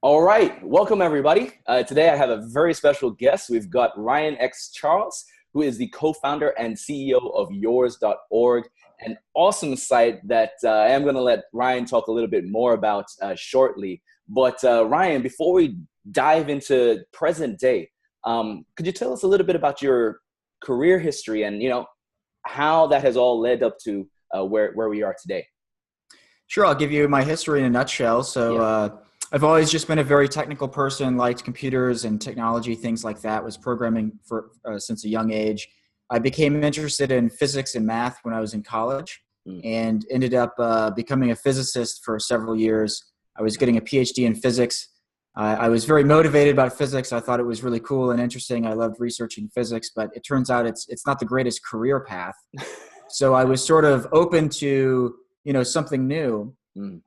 All right, welcome everybody. Today I have a very special guest. We've got Ryan X. Charles, who is the co-founder and CEO of yours.org, an awesome site that I am going to let Ryan talk a little bit more about shortly. But Ryan, before we dive into present day, could you tell us a little bit about your career history and how that has all led up to where we are today? Sure, I'll give you my history in a nutshell. I've always just been a very technical person, liked computers and technology, things like that, was programming since a young age. I became interested in physics and math when I was in college and ended up becoming a physicist for several years. I was getting a PhD in physics. I was very motivated about physics. I thought it was really cool and interesting. I loved researching physics, but it turns out it's not the greatest career path. So I was sort of open to, something new.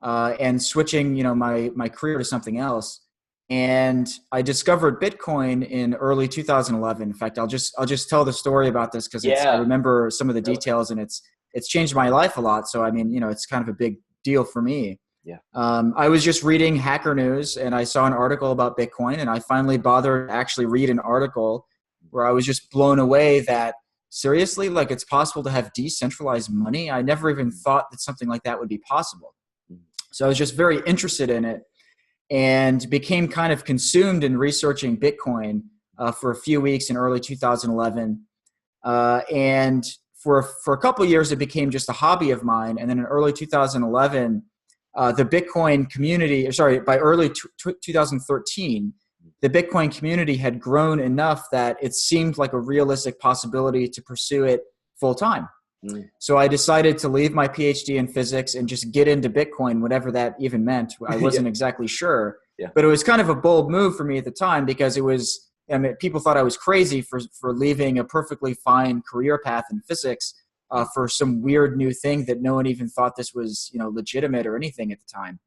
And switching, my career to something else. And I discovered Bitcoin in early 2011. In fact, I'll just tell the story about this because I remember some of the details, and it's changed my life a lot. So, it's kind of a big deal for me. Yeah. I was just reading Hacker News and I saw an article about Bitcoin, and I finally bothered to actually read an article where I was just blown away that seriously, like, it's possible to have decentralized money. I never even thought that something like that would be possible. So I was just very interested in it and became kind of consumed in researching Bitcoin for a few weeks in early 2011. And for a couple of years, it became just a hobby of mine. And then in early 2011, the Bitcoin community, by early 2013, the Bitcoin community had grown enough that it seemed like a realistic possibility to pursue it full time. So I decided to leave my PhD in physics and just get into Bitcoin, whatever that even meant. I wasn't exactly sure, but it was kind of a bold move for me at the time because people thought I was crazy for leaving a perfectly fine career path in physics for some weird new thing that no one even thought this was, legitimate or anything at the time.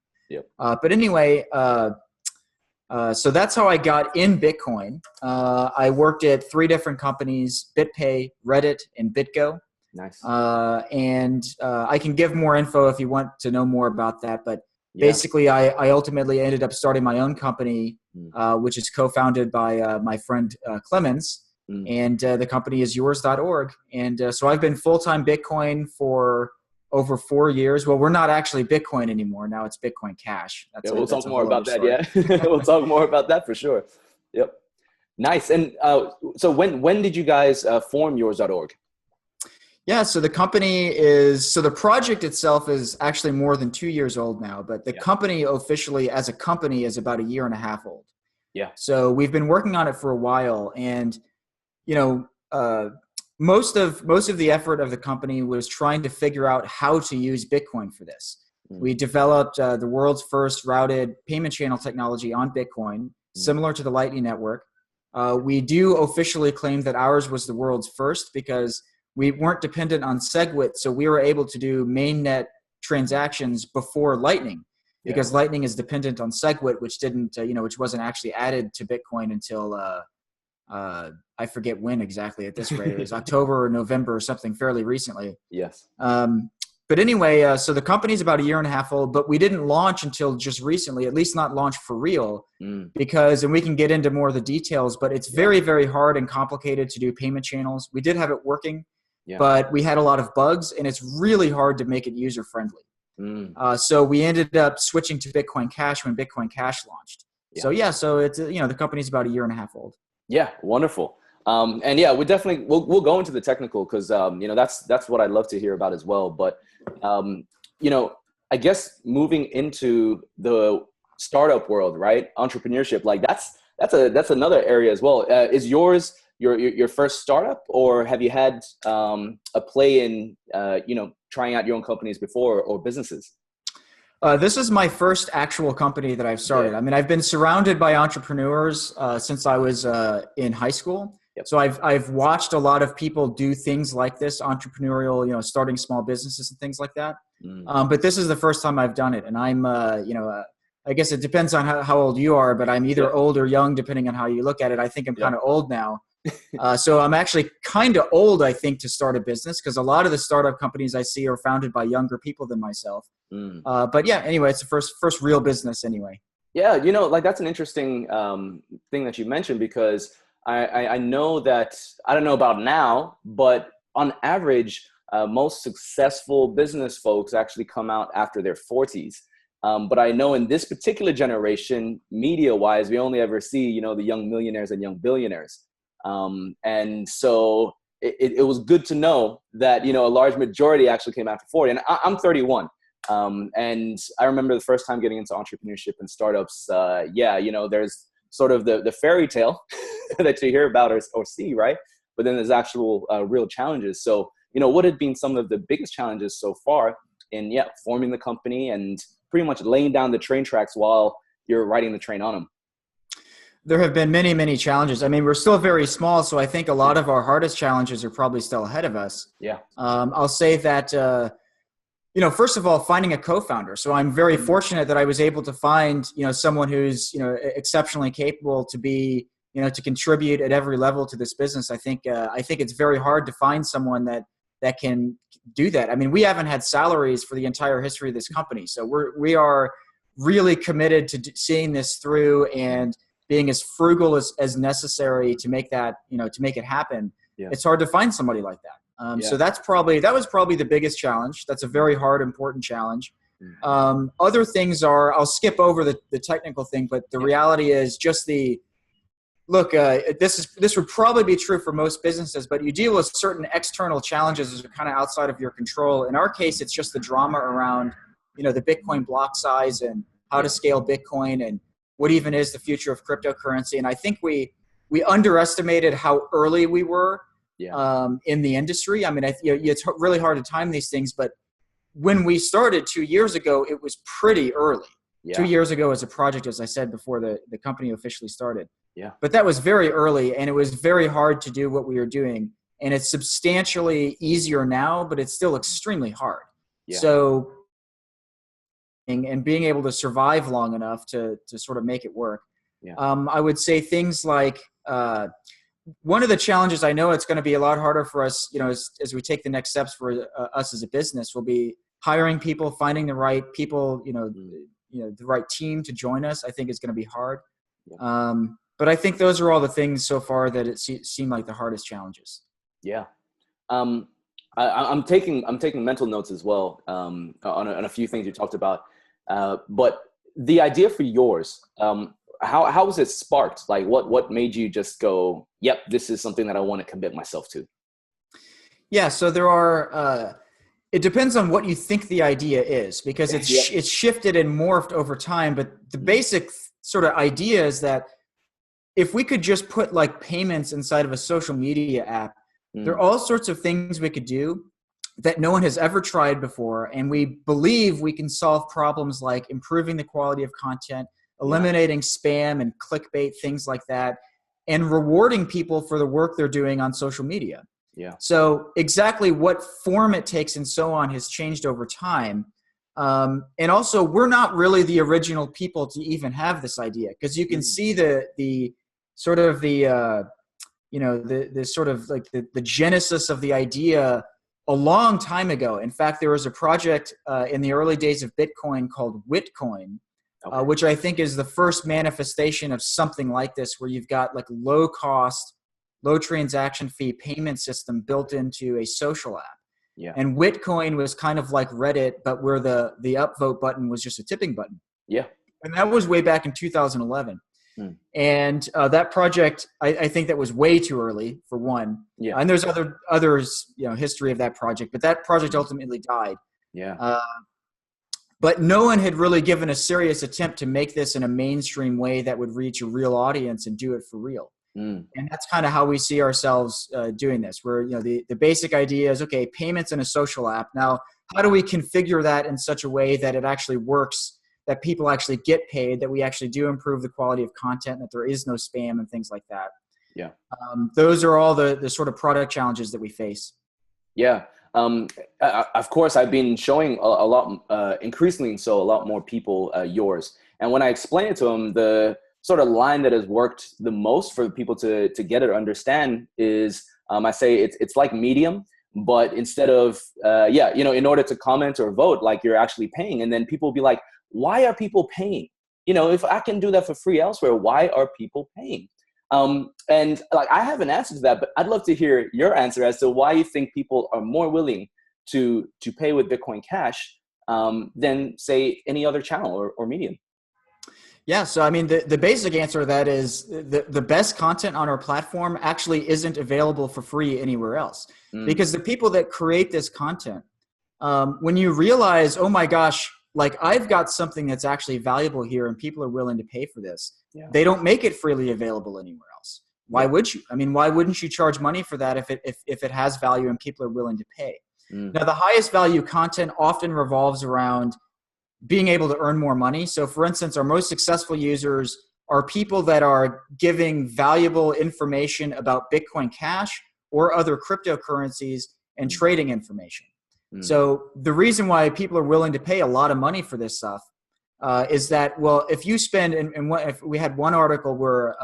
But anyway, so that's how I got in Bitcoin. I worked at 3 different companies: BitPay, Reddit, and BitGo. Nice. And I can give more info if you want to know more about that. But basically, I ultimately ended up starting my own company, which is co-founded by my friend Clemens. And the company is yours.org. And so I've been full-time Bitcoin for over 4 years. Well, we're not actually Bitcoin anymore. Now it's Bitcoin Cash. We'll talk more about that. Yeah, we'll talk more about that for sure. Yep. Nice. And so when did you guys form yours.org? Yeah, so the the project itself is actually more than 2 years old now, but the company officially as a company is about 1.5 years old. Yeah. So we've been working on it for a while, and most of the effort of the company was trying to figure out how to use Bitcoin for this. We developed the world's first routed payment channel technology on Bitcoin, similar to the Lightning Network. We do officially claim that ours was the world's first because we weren't dependent on SegWit, so we were able to do mainnet transactions before Lightning, because Lightning is dependent on SegWit, which wasn't actually added to Bitcoin until I forget when exactly at this rate. It was October or November or something fairly recently. Yes. But anyway, so the company's about 1.5 years old, but we didn't launch until just recently, at least not launch for real, because, and we can get into more of the details, but it's very, very hard and complicated to do payment channels. We did have it working. But we had a lot of bugs, and it's really hard to make it user-friendly. So we ended up switching to Bitcoin Cash when Bitcoin Cash launched. So it's the company's about 1.5 years old. Yeah, wonderful. And yeah, we'll go into the technical because that's what I'd love to hear about as well. But I guess moving into the startup world, right? Entrepreneurship, like that's another area as well. Is yours your first startup, or have you had a play in trying out your own companies before or businesses? This is my first actual company that I've started. I mean, I've been surrounded by entrepreneurs since I was in high school. So I've watched a lot of people do things like this, entrepreneurial, starting small businesses and things like that. But this is the first time I've done it, and I'm I guess it depends on how old you are, but I'm either old or young depending on how you look at it. I think I'm kind of old now. So I'm actually kind of old, I think, to start a business, because a lot of the startup companies I see are founded by younger people than myself. But yeah, anyway, it's the first real business anyway. Yeah, like that's an interesting thing that you mentioned because I know that I don't know about now, but on average, most successful business folks actually come out after their 40s. But I know in this particular generation, media-wise, we only ever see the young millionaires and young billionaires, and so it was good to know that a large majority actually came after 40. And I'm 31. And I remember the first time getting into entrepreneurship and startups. There's sort of the fairy tale that you hear about or see, right? But then there's actual real challenges. So, what had been some of the biggest challenges so far in, forming the company and pretty much laying down the train tracks while you're riding the train on them? There have been many, many challenges. I mean, we're still very small, so I think a lot of our hardest challenges are probably still ahead of us. Yeah. I'll say that, first of all, finding a co-founder. So I'm very fortunate that I was able to find, someone who's, exceptionally capable to be, to contribute at every level to this business. I think it's very hard to find someone that can do that. I mean, we haven't had salaries for the entire history of this company. So we are really committed to seeing this through and being as frugal as necessary to make that, to make it happen. Yeah. It's hard to find somebody like that. So that was probably the biggest challenge. That's a very hard, important challenge. Other things are, I'll skip over the technical thing, but the reality is just this would probably be true for most businesses, but you deal with certain external challenges that are kind of outside of your control. In our case, it's just the drama around, the Bitcoin block size and how to scale Bitcoin and what even is the future of cryptocurrency. And I think we underestimated how early we were in the industry. I mean, it's really hard to time these things, but when we started 2 years ago, it was pretty early. Yeah. 2 years ago as a project, as I said before the company officially started. Yeah. But that was very early, and it was very hard to do what we were doing. And it's substantially easier now, but it's still extremely hard. Yeah. So, and being able to survive long enough to sort of make it work. Yeah. I would say things like, one of the challenges, I know it's going to be a lot harder for us, as we take the next steps for us as a business, will be hiring people, finding the right people, the right team to join us. I think it's going to be hard. Yeah. But I think those are all the things so far that it seem like the hardest challenges. Yeah. I'm taking mental notes as well on a few things you talked about. But the idea for yours, how was it sparked? Like what made you just go, yep, this is something that I want to commit myself to? Yeah. So there are, it depends on what you think the idea is, because it's shifted and morphed over time. But the basic sort of idea is that if we could just put like payments inside of a social media app, there are all sorts of things we could do that no one has ever tried before. And we believe we can solve problems like improving the quality of content, eliminating spam and clickbait, things like that, and rewarding people for the work they're doing on social media. Yeah. So exactly what form it takes and so on has changed over time. And also, we're not really the original people to even have this idea, because you can see the sort of the sort of like the genesis of the idea a long time ago. In fact, there was a project in the early days of Bitcoin called Witcoin, which I think is the first manifestation of something like this, where you've got like low cost, low transaction fee payment system built into a social app. Yeah. And Witcoin was kind of like Reddit, but where the upvote button was just a tipping button. Yeah. And that was way back in 2011. And that project, I think that was way too early, for one. Yeah. And there's others, history of that project, but that project ultimately died. Yeah. But no one had really given a serious attempt to make this in a mainstream way that would reach a real audience and do it for real. And that's kind of how we see ourselves doing this, where the basic idea is, okay, payments in a social app. Now, how do we configure that in such a way that it actually works, that people actually get paid, that we actually do improve the quality of content, that there is no spam and things like that? Yeah. Those are all the sort of product challenges that we face. Yeah. Of course, I've been showing a lot, increasingly so, a lot more people yours. And when I explain it to them, the sort of line that has worked the most for people to get it or understand is, I say it's like Medium, but instead of, in order to comment or vote, like you're actually paying. And then people will be like, why are people paying? if I can do that for free elsewhere, why are people paying? And like, I have an answer to that, but I'd love to hear your answer as to why you think people are more willing to pay with Bitcoin Cash than, say, any other channel or medium. Yeah, so I mean, the basic answer to that is the best content on our platform actually isn't available for free anywhere else. Because the people that create this content, when you realize, oh my gosh, like I've got something that's actually valuable here and people are willing to pay for this, they don't make it freely available anywhere else. Why would you? I mean, why wouldn't you charge money for that if it has value and people are willing to pay? Now, the highest value content often revolves around being able to earn more money. So for instance, our most successful users are people that are giving valuable information about Bitcoin Cash or other cryptocurrencies and trading information. So the reason why people are willing to pay a lot of money for this stuff is that, well, if you spend, if we had one article where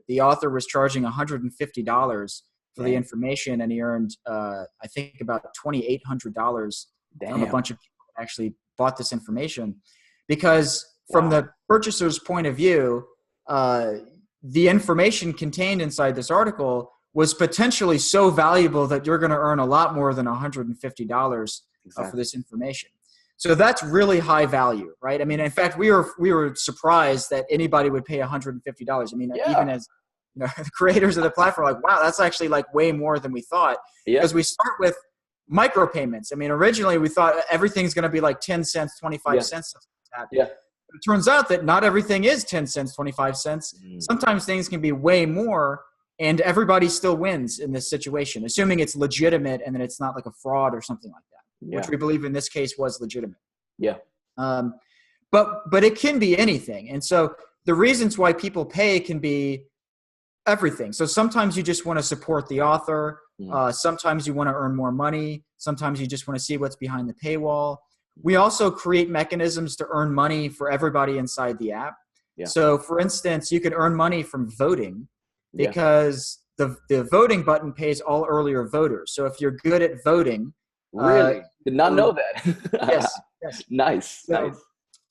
the author was charging $150 for the information, and he earned, I think, about $2,800 from a bunch of people that actually bought this information. Because from the purchaser's point of view, the information contained inside this article was potentially so valuable that you're going to earn a lot more than $150 for this information. So that's really high value, right? I mean, in fact, we were surprised that anybody would pay $150. I mean, even as the creators of the platform, like, wow, that's actually like way more than we thought. Because we start with micropayments. I mean, originally we thought everything's going to be like 10 cents, 25 cents. It turns out that not everything is 10 cents, 25 cents. Sometimes things can be way more, and everybody still wins in this situation, assuming it's legitimate and that it's not like a fraud or something like that, which we believe in this case was legitimate. But it can be anything. And so the reasons why people pay can be everything. So sometimes you just want to support the author. Sometimes you want to earn more money. Sometimes you just want to see what's behind the paywall. We also create mechanisms to earn money for everybody inside the app. So for instance, you can earn money from voting because the voting button pays all earlier voters. So if you're good at voting. Really? Did not know that. Yes. Nice.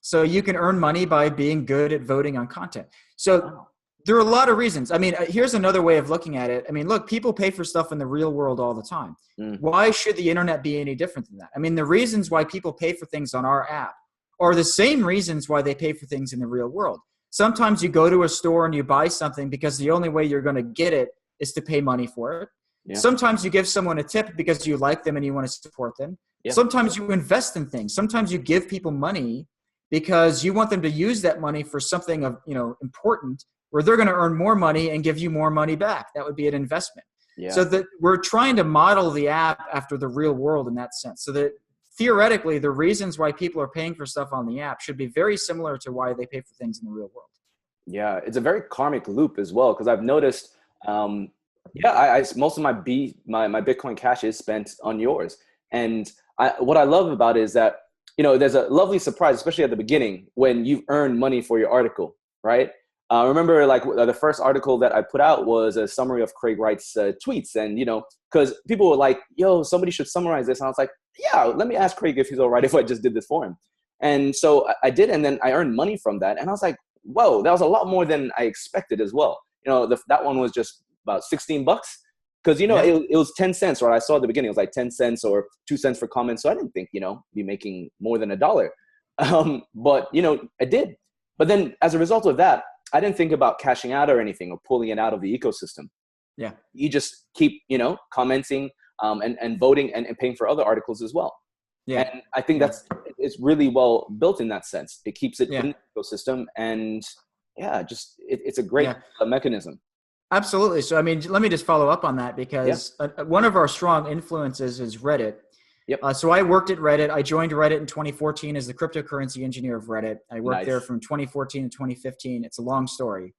So you can earn money by being good at voting on content. So there are a lot of reasons. I mean, here's another way of looking at it. I mean, look, people pay for stuff in the real world all the time. Why should the internet be any different than that? I mean, the reasons why people pay for things on our app are the same reasons why they pay for things in the real world. Sometimes you go to a store and you buy something because the only way you're going to get it is to pay money for it. Sometimes you give someone a tip because you like them and you want to support them. Sometimes you invest in things. Sometimes you give people money because you want them to use that money for something of, important, where they're going to earn more money and give you more money back. That would be an investment. So that we're trying to model the app after the real world in that sense. So that theoretically, the reasons why people are paying for stuff on the app should be very similar to why they pay for things in the real world. Yeah, it's a very karmic loop as well, because I've noticed, most of my Bitcoin Cash is spent on yours. And what I love about it is that, there's a lovely surprise, especially at the beginning, when you've earned money for your article, right? Remember, like, the first article that I put out was a summary of Craig Wright's tweets. And, because people were like, yo, somebody should summarize this. And I was like, yeah, let me ask Craig if he's all right if I just did this for him. And so I did, and then I earned money from that. And I was like, whoa, that was a lot more than I expected as well. That one was just about $16. Because, it was 10 cents, right? I saw at the beginning, it was like 10 cents or 2 cents for comments. So I didn't think, be making more than $1. But, I did. But then as a result of that, I didn't think about cashing out or anything or pulling it out of the ecosystem. You just keep, commenting and voting and paying for other articles as well. And I think it's really well built in that sense. It keeps it in the ecosystem, and it's a great mechanism. Absolutely. So, I mean, let me just follow up on that, because one of our strong influences is Reddit. So I worked at Reddit. I joined Reddit in 2014 as the cryptocurrency engineer of Reddit. I worked there from 2014 to 2015. It's a long story.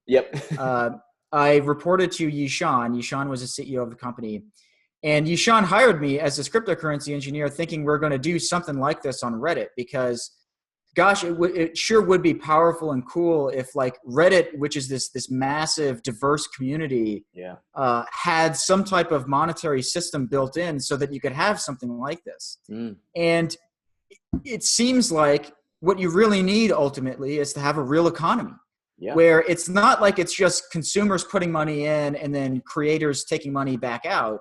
I reported to Yishan. Yishan was the CEO of the company. And Yishan hired me as this cryptocurrency engineer, thinking we're going to do something like this on Reddit, because gosh, it sure would be powerful and cool if, like, Reddit, which is this massive, diverse community, had some type of monetary system built in so that you could have something like this. And it seems like what you really need ultimately is to have a real economy. Yeah. Where it's not like it's just consumers putting money in and then creators taking money back out.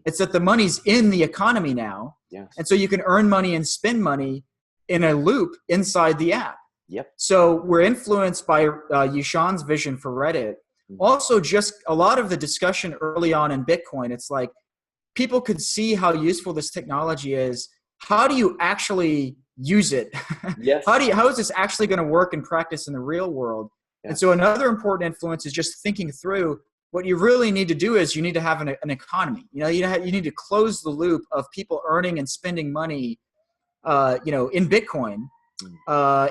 It's that the money's in the economy now. Yes. And so you can earn money and spend money in a loop inside the app. Yep. So we're influenced by Yishan's vision for Reddit. Also, just a lot of the discussion early on in Bitcoin, it's like people could see how useful this technology is. How do you actually use it? Yes. How is this actually going to work in practice in the real world? Yes. And so another important influence is just thinking through what you really need to do is you need to have an economy. You need to close the loop of people earning and spending money, in Bitcoin,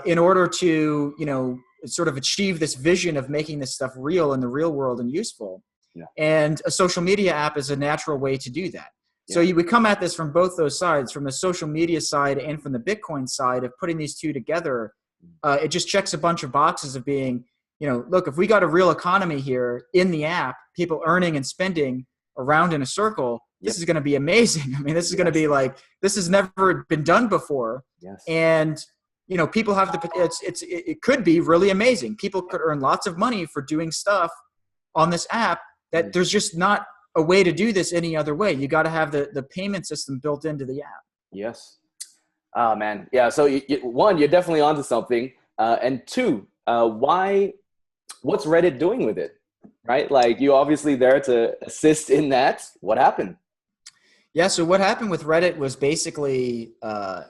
in order to, sort of achieve this vision of making this stuff real in the real world and useful. Yeah. And a social media app is a natural way to do that. Yeah. So you would come at this from both those sides, from the social media side and from the Bitcoin side of putting these two together. It just checks a bunch of boxes of being, look, if we got a real economy here in the app, people earning and spending around in a circle, this is going to be amazing. I mean, this is going to be like, this has never been done before. Yes. And, people have it could be really amazing. People could earn lots of money for doing stuff on this app that there's just not a way to do this any other way. You got to have the payment system built into the app. Yes. Oh, man. Yeah. So one, you're definitely onto something. And two, what's Reddit doing with it? Right? Like, you're obviously there to assist in that. What happened? Yeah, so what happened with Reddit was basically,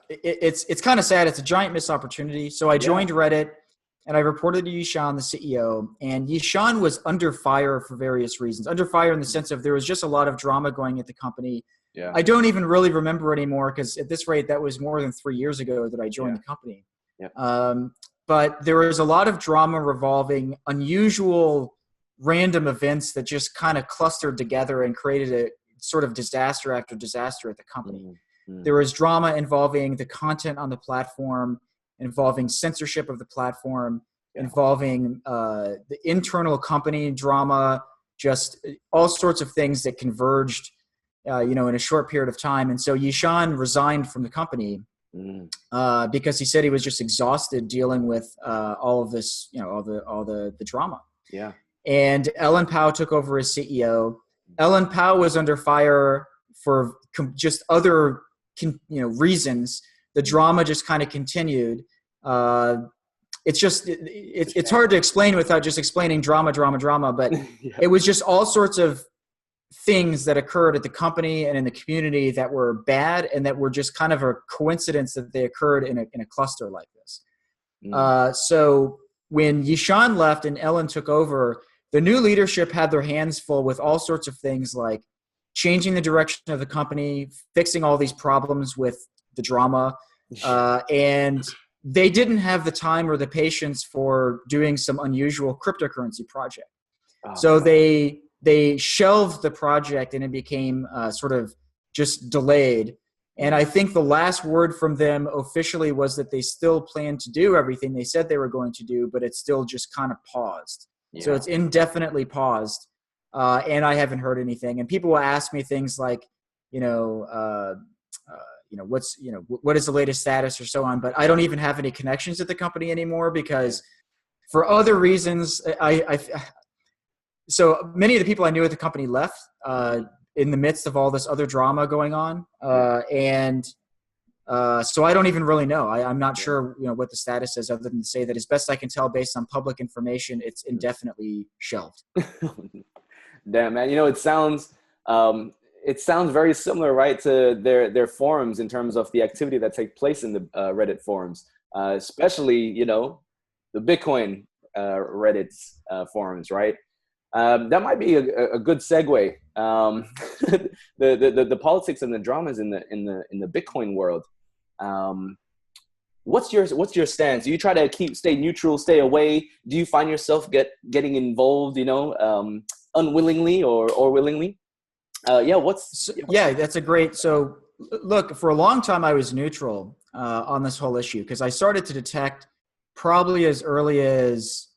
it's kind of sad. It's a giant missed opportunity. So I joined Reddit, and I reported to Yishan, the CEO, and Yishan was under fire for various reasons. Under fire in the sense of there was just a lot of drama going at the company. Yeah. I don't even really remember anymore because at this rate, that was more than 3 years ago that I joined the company. Yeah. But there was a lot of drama revolving unusual random events that just kind of clustered together and created a sort of disaster after disaster at the company. There was drama involving the content on the platform, involving censorship of the platform, involving the internal company drama, just all sorts of things that converged, in a short period of time. And so Yishan resigned from the company because he said he was just exhausted dealing with all of this, all the drama. Yeah. And Ellen Pao took over as CEO. Ellen Pao was under fire for just other, reasons. The drama just kind of continued. It's hard to explain without just explaining drama. But it was just all sorts of things that occurred at the company and in the community that were bad and that were just kind of a coincidence that they occurred in a cluster like this. So when Yishan left and Ellen took over, the new leadership had their hands full with all sorts of things like changing the direction of the company, fixing all these problems with the drama, and they didn't have the time or the patience for doing some unusual cryptocurrency project. So they shelved the project and it became sort of just delayed. And I think the last word from them officially was that they still plan to do everything they said they were going to do, but it's still just kind of paused. Yeah. So it's indefinitely paused, and I haven't heard anything. And people will ask me things like, what is the latest status or so on. But I don't even have any connections at the company anymore because, for other reasons, so many of the people I knew at the company left in the midst of all this other drama going on, so I don't even really know. I'm not sure, what the status is, other than to say that as best I can tell, based on public information, it's indefinitely shelved. Damn, man. it sounds very similar, right, to their forums in terms of the activity that take place in the Reddit forums, especially the Bitcoin Reddit forums, right? That might be a good segue. The politics and the dramas in the Bitcoin world. What's your stance? Do you try to stay neutral, stay away? Do you find yourself getting involved, unwillingly or willingly? That's a great. So look, for a long time I was neutral on this whole issue because I started to detect probably as early as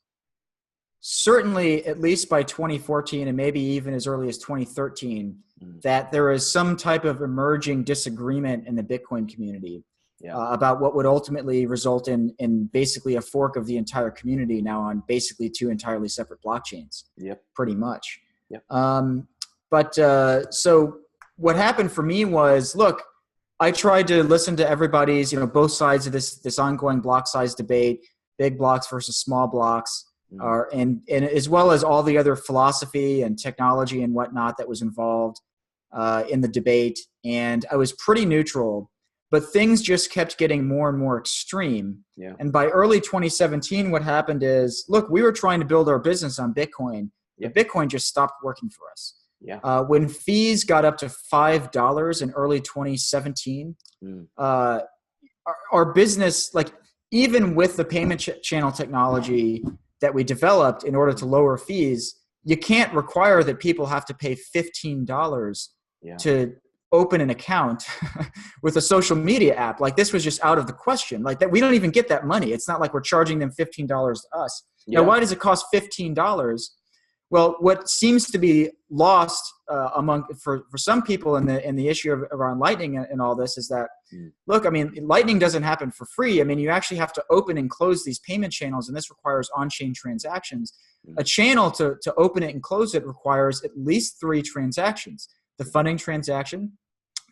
certainly at least by 2014 and maybe even as early as 2013 that there is some type of emerging disagreement in the Bitcoin community. Yeah. about what would ultimately result in basically a fork of the entire community now on basically two entirely separate blockchains. Yep. Pretty much. Yep. So what happened for me was, look, I tried to listen to everybody's, both sides of this ongoing block size debate, big blocks versus small blocks, and as well as all the other philosophy and technology and whatnot that was involved in the debate. And I was pretty neutral, but things just kept getting more and more extreme. Yeah. And by early 2017, what happened is, look, we were trying to build our business on Bitcoin, but Bitcoin just stopped working for us. Yeah. When fees got up to $5 in early 2017, our business, like even with the payment channel technology that we developed in order to lower fees, you can't require that people have to pay $15 to open an account with a social media app. Like, this was just out of the question. Like, that we don't even get that money. It's not like we're charging them $15 to us. Now, why does it cost $15? Well, what seems to be lost for some people in the issue around Lightning and all this is that, look, I mean, Lightning doesn't happen for free. I mean, you actually have to open and close these payment channels, and this requires on-chain transactions. A channel to open it and close it requires at least 3 transactions: the funding transaction,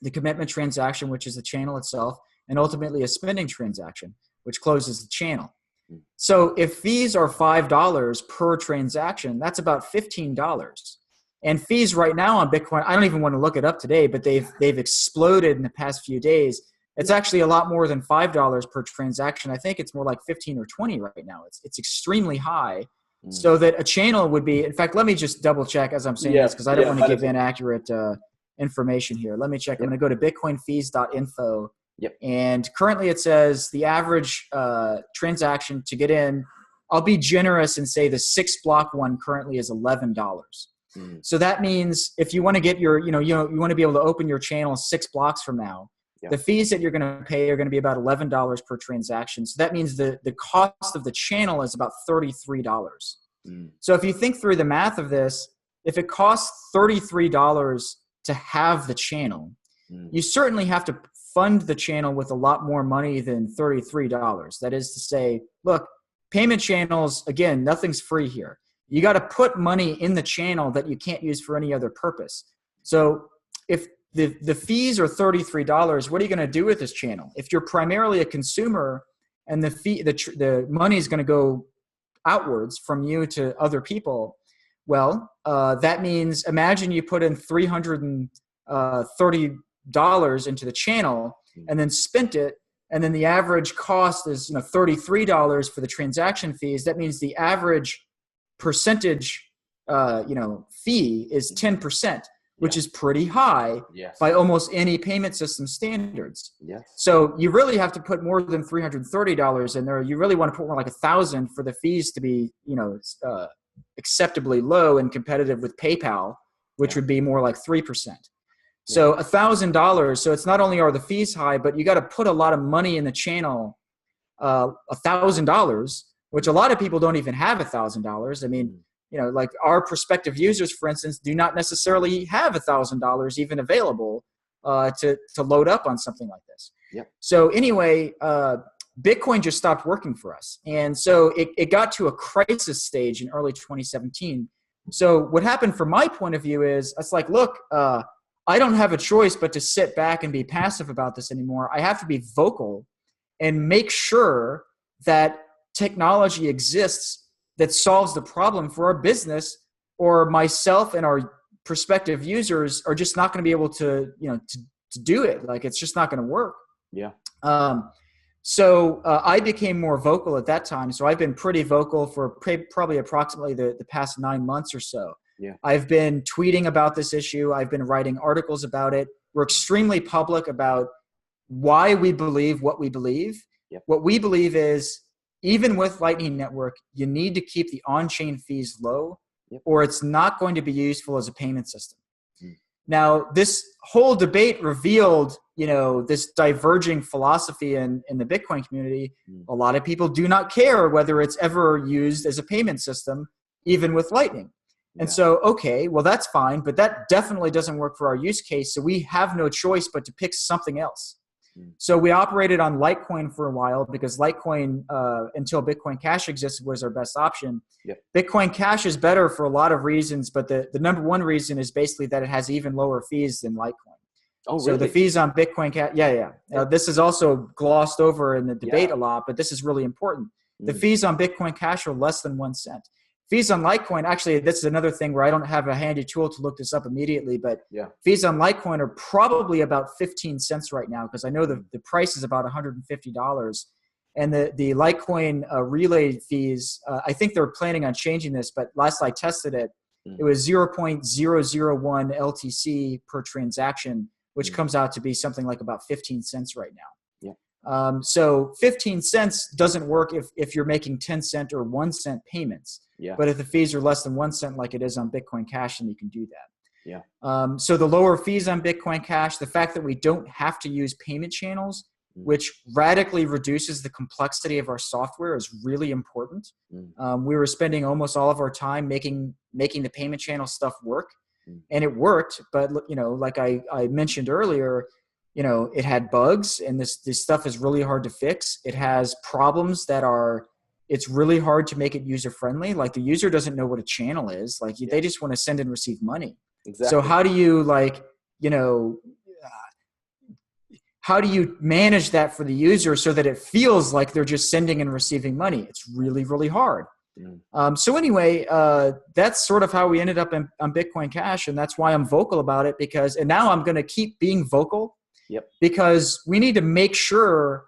the commitment transaction, which is the channel itself, and ultimately a spending transaction, which closes the channel. So if fees are $5 per transaction, that's about $15. And fees right now on Bitcoin, I don't even want to look it up today, but they've exploded in the past few days. It's actually a lot more than $5 per transaction. I think it's more like 15 or 20 right now. It's extremely high. So that a channel would be, in fact, let me just double check as I'm saying this, because I don't want to give inaccurate information here. Let me check. I'm going to go to bitcoinfees.info. And currently it says the average transaction to get in, I'll be generous and say the 6 block one currently is $11. So that means if you want to get your, you want to be able to open your channel 6 blocks from now, the fees that you're going to pay are going to be about $11 per transaction. So that means the cost of the channel is about $33. So if you think through the math of this, if it costs $33 to have the channel, you certainly have to fund the channel with a lot more money than $33. That is to say, look, payment channels, again, nothing's free here. You got to put money in the channel that you can't use for any other purpose. So if the fees are $33, what are you going to do with this channel? If you're primarily a consumer and the money is going to go outwards from you to other people, well, that means imagine you put in $330 into the channel and then spent it, and then the average cost is $33 for the transaction fees. That means the average percentage fee is 10%, which is pretty high by almost any payment system standards. So you really have to put more than $330 in there. You really want to put more like $1,000 for the fees to be acceptably low and competitive with PayPal, which would be more like 3%. So $1,000. So it's not only are the fees high, but you got to put a lot of money in the channel. $1,000, which a lot of people don't even have $1,000. I mean, like our prospective users, for instance, do not necessarily have $1,000 even available to load up on something like this. So anyway, Bitcoin just stopped working for us, and so it got to a crisis stage in early 2017. So what happened from my point of view is, it's like, look, I don't have a choice but to sit back and be passive about this anymore. I have to be vocal and make sure that technology exists that solves the problem for our business, or myself and our prospective users are just not going to be able to do it. Like, it's just not going to work. So I became more vocal at that time. So I've been pretty vocal for probably approximately the past 9 months or so. I've been tweeting about this issue. I've been writing articles about it. We're extremely public about why we believe what we believe. What we believe is, even with Lightning Network, you need to keep the on-chain fees low, or it's not going to be useful as a payment system. Now, this whole debate revealed, this diverging philosophy in the Bitcoin community. A lot of people do not care whether it's ever used as a payment system, even with Lightning. And so, okay, well, that's fine, but that definitely doesn't work for our use case. So we have no choice but to pick something else. So we operated on Litecoin for a while because Litecoin, until Bitcoin Cash existed, was our best option. Yep. Bitcoin Cash is better for a lot of reasons, but the number one reason is basically that it has even lower fees than Litecoin. Oh, so really? the fees on Bitcoin Cash, this is also glossed over in the debate a lot, but this is really important. The fees on Bitcoin Cash are less than 1 cent. Fees on Litecoin, actually, this is another thing where I don't have a handy tool to look this up immediately, but fees on Litecoin are probably about 15 cents right now because I know the price is about $150. And the Litecoin relay fees, I think they're planning on changing this, but last I tested it, it was 0.001 LTC per transaction, which comes out to be something like about 15 cents right now. So 15 cents doesn't work if you're making 10 cent or 1 cent payments. But if the fees are less than 1 cent, like it is on Bitcoin Cash, then you can do that. So the lower fees on Bitcoin Cash, the fact that we don't have to use payment channels, which radically reduces the complexity of our software, is really important. We were spending almost all of our time making the payment channel stuff work, and it worked. But like I mentioned earlier, it had bugs, and this stuff is really hard to fix. It has problems it's really hard to make it user-friendly. Like the user doesn't know what a channel is. Like they just want to send and receive money. Exactly. So how do you how do you manage that for the user so that it feels like they're just sending and receiving money? It's really, really hard. So anyway, that's sort of how we ended up on Bitcoin Cash, and that's why I'm vocal about it and now I'm going to keep being vocal. Because we need to make sure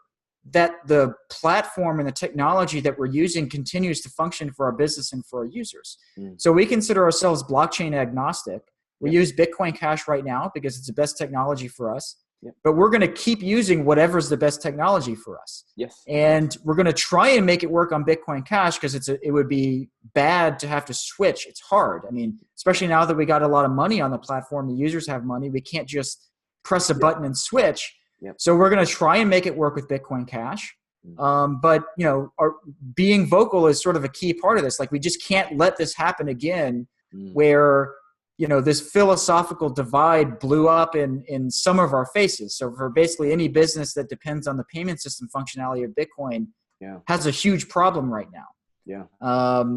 that the platform and the technology that we're using continues to function for our business and for our users. So we consider ourselves blockchain agnostic. We use Bitcoin Cash right now because it's the best technology for us. But we're going to keep using whatever's the best technology for us. And we're going to try and make it work on Bitcoin Cash because it would be bad to have to switch. It's hard. I mean, especially now that we got a lot of money on the platform, the users have money. We can't just press a button and switch. So we're going to try and make it work with Bitcoin Cash. But, our being vocal is sort of a key part of this. Like we just can't let this happen again where, this philosophical divide blew up in some of our faces. So for basically any business that depends on the payment system functionality of Bitcoin has a huge problem right now.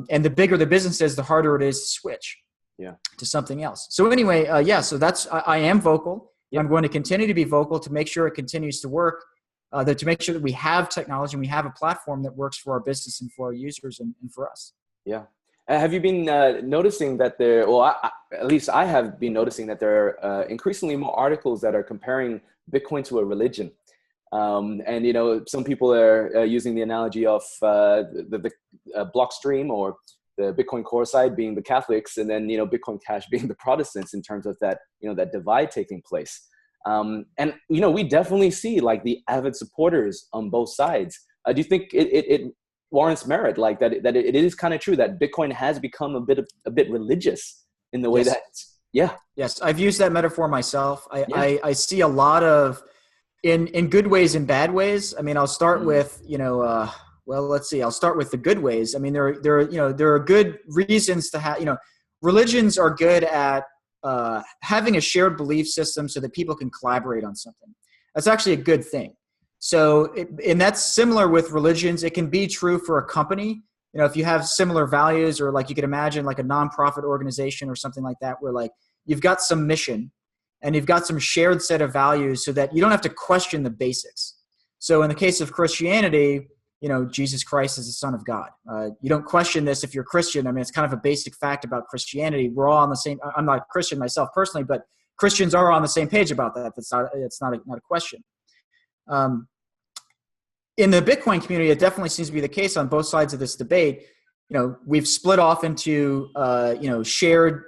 And the bigger the business is, the harder it is to switch to something else. So anyway, so that's, I am vocal. I'm going to continue to be vocal to make sure it continues to work, to make sure that we have technology and we have a platform that works for our business and for our users and for us. Have you been noticing that at least I have been noticing that there are increasingly more articles that are comparing Bitcoin to a religion. And, some people are using the analogy of the Blockstream or the Bitcoin Core side being the Catholics, and then, Bitcoin Cash being the Protestants in terms of that, that divide taking place. And, we definitely see like the avid supporters on both sides. Do you think it warrants merit, like that it is kind of true that Bitcoin has become a bit religious in the way that, Yes, I've used that metaphor myself. I see a lot of, in good ways and bad ways. I mean, I'll start with, well, let's see. I'll start with the good ways. I mean, there are good reasons to have, religions are good at having a shared belief system so that people can collaborate on something. That's actually a good thing. So, and that's similar with religions. It can be true for a company. If you have similar values, or like you could imagine like a nonprofit organization or something like that, where like you've got some mission and you've got some shared set of values so that you don't have to question the basics. So in the case of Christianity, Jesus Christ is the Son of God. You don't question this if you're Christian. I mean, it's kind of a basic fact about Christianity. We're all on the same, I'm not a Christian myself personally, but Christians are on the same page about that. It's not a question. In the Bitcoin community, it definitely seems to be the case on both sides of this debate. We've split off into, shared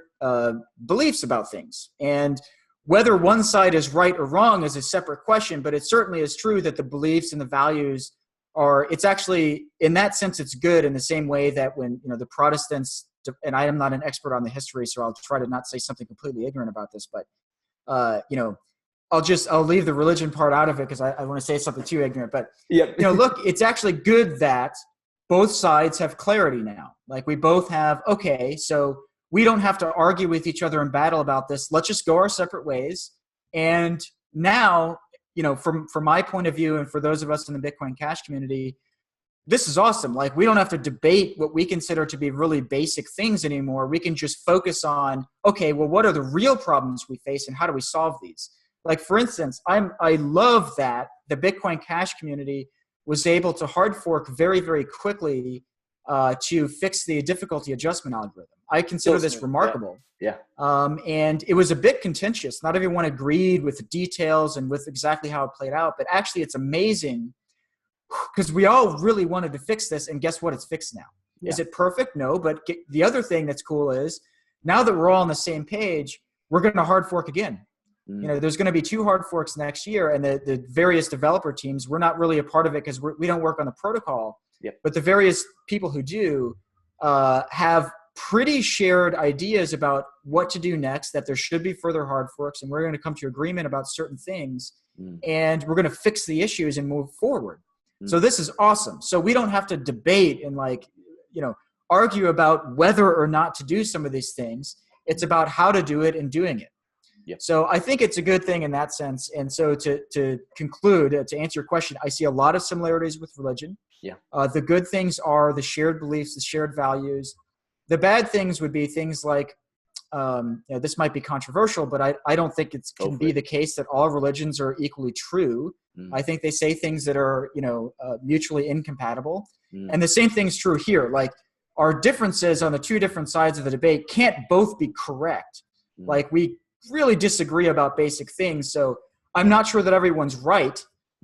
beliefs about things. And whether one side is right or wrong is a separate question, but it certainly is true that the beliefs and the values it's actually, in that sense, it's good in the same way that when, the Protestants, and I am not an expert on the history, so I'll try to not say something completely ignorant about this, but, I'll leave the religion part out of it because I want to say something too ignorant. But, look, it's actually good that both sides have clarity now. Like we both have, okay, so we don't have to argue with each other and battle about this. Let's just go our separate ways. And now from my point of view, and for those of us in the Bitcoin Cash community, this is awesome. Like, we don't have to debate what we consider to be really basic things anymore. We can just focus on, okay, well, what are the real problems we face and how do we solve these? Like, for instance, I love that the Bitcoin Cash community was able to hard fork very, very quickly to fix the difficulty adjustment algorithm. I consider this remarkable. Yeah. And it was a bit contentious. Not everyone agreed with the details and with exactly how it played out, but actually it's amazing because we all really wanted to fix this, and guess what? It's fixed now. Yeah. Is it perfect? No, but the other thing that's cool is now that we're all on the same page, we're going to hard fork again. There's going to be 2 hard forks next year, and the various developer teams, we're not really a part of it because we don't work on the protocol. Yep. But the various people who do have pretty shared ideas about what to do next, that there should be further hard forks, and we're going to come to agreement about certain things, and we're going to fix the issues and move forward. So this is awesome. So we don't have to debate and argue about whether or not to do some of these things. It's about how to do it and doing it. Yep. So I think it's a good thing in that sense. And so to conclude, to answer your question, I see a lot of similarities with religion. Yeah. The good things are the shared beliefs, the shared values. The bad things would be things like, this might be controversial, but I don't think it can be the case that all religions are equally true. I think they say things that are, mutually incompatible. And the same thing is true here. Like, our differences on the 2 different sides of the debate can't both be correct. Like, we really disagree about basic things. So I'm not sure that everyone's right.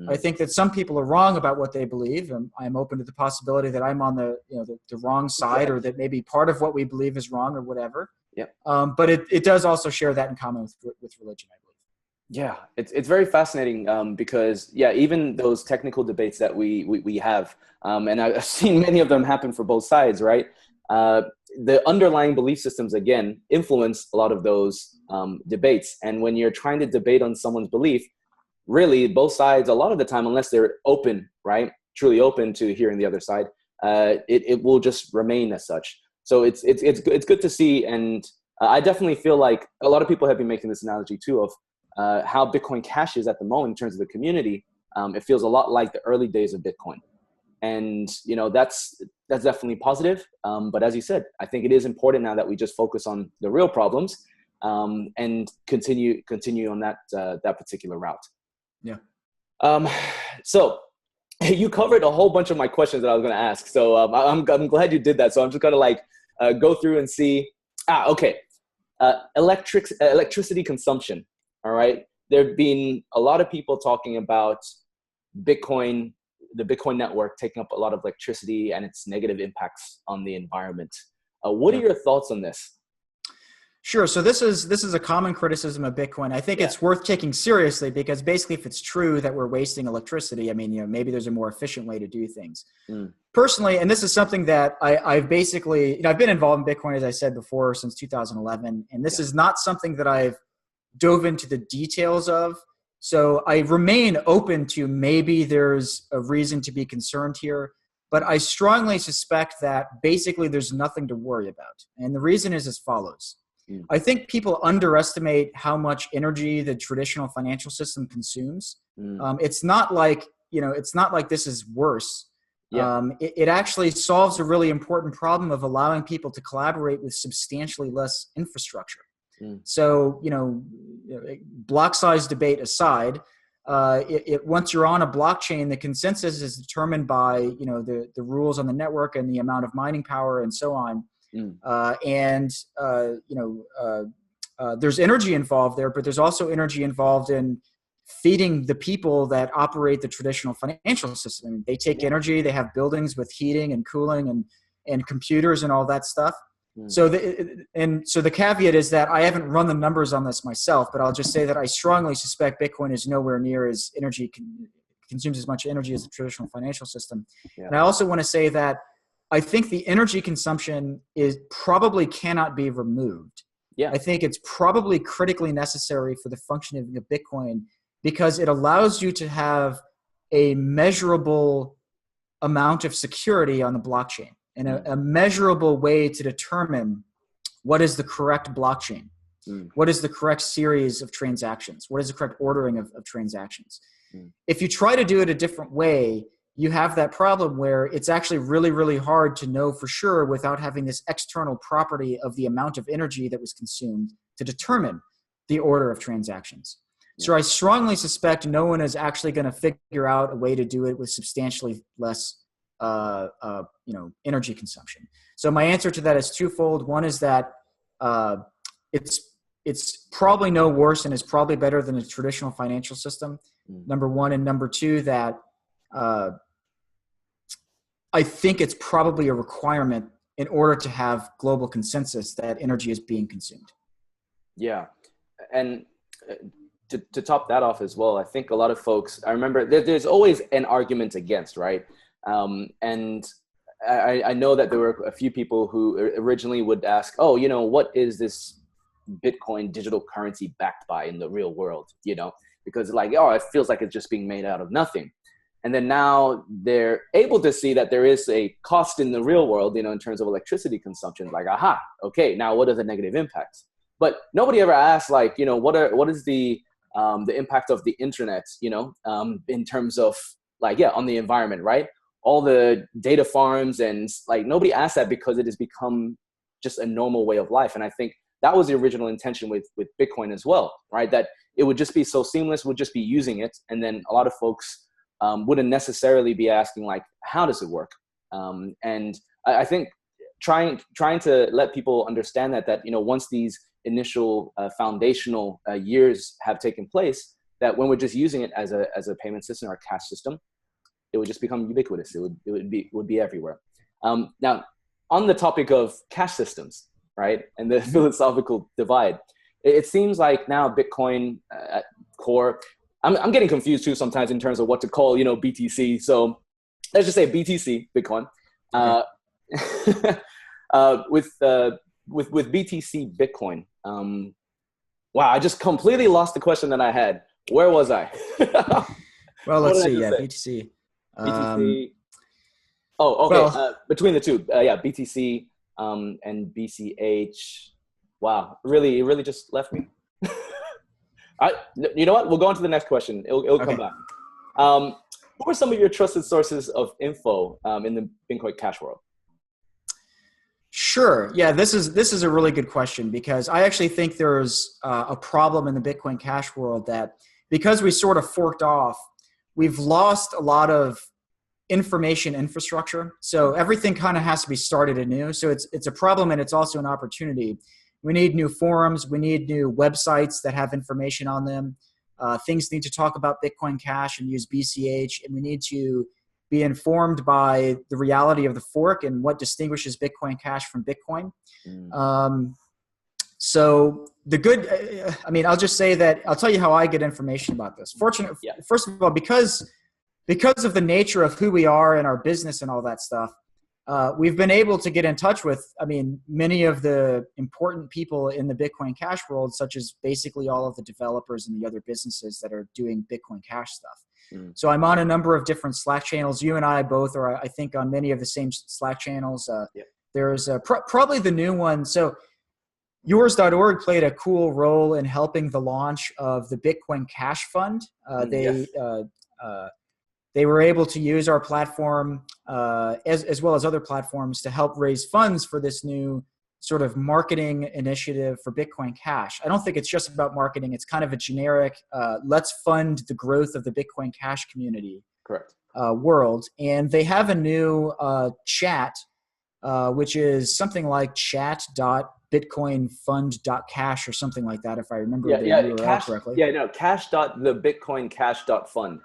I think that some people are wrong about what they believe. And I'm open to the possibility that I'm on the wrong side, or that maybe part of what we believe is wrong or whatever. Yep. But it does also share that in common with religion, I believe. Yeah, it's very fascinating because, even those technical debates that we have, and I've seen many of them happen for both sides, right? The underlying belief systems, again, influence a lot of those debates. And when you're trying to debate on someone's belief, really both sides, a lot of the time, unless they're open, right, truly open to hearing the other side, it will just remain as such. So it's good to see. And I definitely feel like a lot of people have been making this analogy too of how Bitcoin Cash is at the moment in terms of the community. It feels a lot like the early days of Bitcoin. And, that's definitely positive. But as you said, I think it is important now that we just focus on the real problems and continue on that particular route. Yeah. So you covered a whole bunch of my questions that I was going to ask. So I'm glad you did that. So I'm just going to go through and see. Okay. Electricity consumption. All right. There have been a lot of people talking about Bitcoin, the Bitcoin network taking up a lot of electricity and its negative impacts on the environment. What are your thoughts on this? Sure. So this is a common criticism of Bitcoin. I think it's worth taking seriously because basically, if it's true that we're wasting electricity, I mean, maybe there's a more efficient way to do things. Personally, and this is something that I've basically, I've been involved in Bitcoin, as I said before, since 2011, and this is not something that I've dove into the details of. So I remain open to maybe there's a reason to be concerned here, but I strongly suspect that basically there's nothing to worry about. And the reason is as follows. I think people underestimate how much energy the traditional financial system consumes. It's not like, it's not like this is worse. It actually solves a really important problem of allowing people to collaborate with substantially less infrastructure. So, block size debate aside, once you're on a blockchain, the consensus is determined by, the rules on the network and the amount of mining power and so on. There's energy involved there, but there's also energy involved in feeding the people that operate the traditional financial system. They take energy, they have buildings with heating and cooling and computers and all that stuff. So the caveat is that I haven't run the numbers on this myself, but I'll just say that I strongly suspect Bitcoin is nowhere near as consumes as much energy as the traditional financial system. And I also want to say that I think the energy consumption probably cannot be removed. I think it's probably critically necessary for the functioning of Bitcoin because it allows you to have a measurable amount of security on the blockchain and a measurable way to determine what is the correct blockchain, what is the correct series of transactions, what is the correct ordering of transactions. Mm. If you try to do it a different way, you have that problem where it's actually really, really hard to know for sure without having this external property of the amount of energy that was consumed to determine the order of transactions. Yeah. So I strongly suspect no one is actually going to figure out a way to do it with substantially less energy consumption. So my answer to that is twofold. One is that it's probably no worse and is probably better than a traditional financial system. Number one, and number two, that I think it's probably a requirement in order to have global consensus that energy is being consumed. Yeah. And to top that off as well, I think a lot of folks, I remember there's always an argument against, right? And I know that there were a few people who originally would ask, oh, what is this Bitcoin digital currency backed by in the real world, because it feels like it's just being made out of nothing. And then now they're able to see that there is a cost in the real world, in terms of electricity consumption. Like, aha, okay, now what are the negative impacts? But nobody ever asked, what is the impact of the internet, in terms of on the environment, right? All the data farms and nobody asked that because it has become just a normal way of life. And I think that was the original intention with Bitcoin as well, right? That it would just be so seamless, we'd just be using it. And then a lot of folks wouldn't necessarily be asking how does it work? And I think trying to let people understand that once these initial foundational years have taken place, that when we're just using it as a payment system or a cash system, it would just become ubiquitous. It would be everywhere. Now, on the topic of cash systems, right, and the philosophical divide, it seems like now Bitcoin at core, I'm getting confused too sometimes in terms of what to call, BTC. So let's just say BTC, Bitcoin. With BTC Bitcoin. Wow, I just completely lost the question that I had. Where was I? Well, let's see. Yeah, BTC. BTC. Between the two, BTC and BCH. Wow, it really just left me. You know what? We'll go on to the next question. It'll come back. Who are some of your trusted sources of info in the Bitcoin Cash world? Sure. Yeah, this is a really good question, because I actually think there's a problem in the Bitcoin Cash world that because we sort of forked off, we've lost a lot of information infrastructure. So everything kind of has to be started anew. So it's a problem, and it's also an opportunity. We need new forums. We need new websites that have information on them. Things need to talk about Bitcoin Cash and use BCH, and we need to be informed by the reality of the fork and what distinguishes Bitcoin Cash from Bitcoin. So the good, I'll just say that I'll tell you how I get information about this. First of all, because of the nature of who we are and our business and all that stuff, we've been able to get in touch with, many of the important people in the Bitcoin Cash world, such as basically all of the developers and the other businesses that are doing Bitcoin Cash stuff. So I'm on a number of different Slack channels. You and I both are, I think, on many of the same Slack channels. There's probably the new one. So yours.org played a cool role in helping the launch of the Bitcoin Cash Fund. They were able to use our platform as well as other platforms to help raise funds for this new sort of marketing initiative for Bitcoin Cash. I don't think it's just about marketing. It's kind of a generic, let's fund the growth of the Bitcoin Cash community. Correct. World. And they have a new chat, which is something like chat.bitcoinfund.cash or something like that, if I remember the URL correctly. cash.the.bitcoin-cash.fund.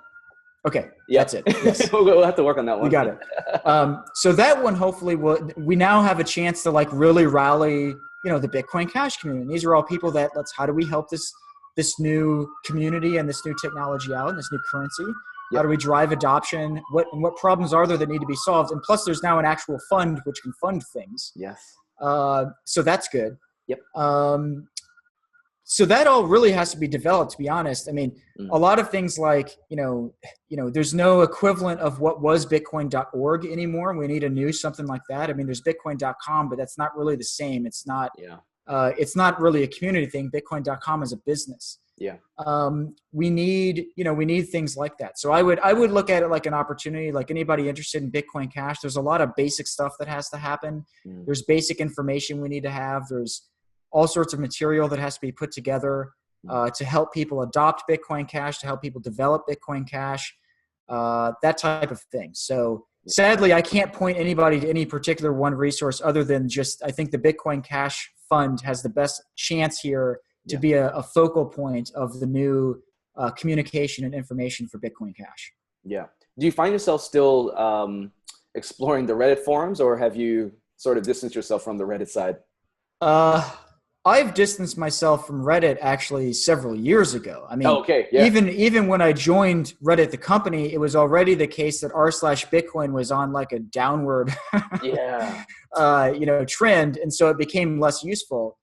Okay, that's it. Yes. We'll have to work on that one. We got it. So that one, hopefully, we now have a chance to really rally, the Bitcoin Cash community. And these are all people that how do we help this new community and this new technology out and this new currency? How do we drive adoption? What problems are there that need to be solved? And plus, there's now an actual fund which can fund things. Yes. So that's good. Yep. So that all really has to be developed, to be honest. A lot of things there's no equivalent of what was Bitcoin.org anymore. We need a new something like that. There's Bitcoin.com, but that's not really the same. It's not. It's not really a community thing. Bitcoin.com is a business. Yeah. We need things like that. So I would look at it like an opportunity, like anybody interested in Bitcoin Cash. There's a lot of basic stuff that has to happen. There's basic information we need to have. There's all sorts of material that has to be put together to help people adopt Bitcoin Cash, to help people develop Bitcoin Cash, that type of thing. So sadly, I can't point anybody to any particular one resource other than just, I think the Bitcoin Cash Fund has the best chance here to be a focal point of the new communication and information for Bitcoin Cash. Yeah. Do you find yourself still exploring the Reddit forums, or have you sort of distanced yourself from the Reddit side? I've distanced myself from Reddit actually several years ago. I mean, Yeah. even when I joined Reddit, the company, it was already the case that r/Bitcoin was on like a downward trend. And so it became less useful.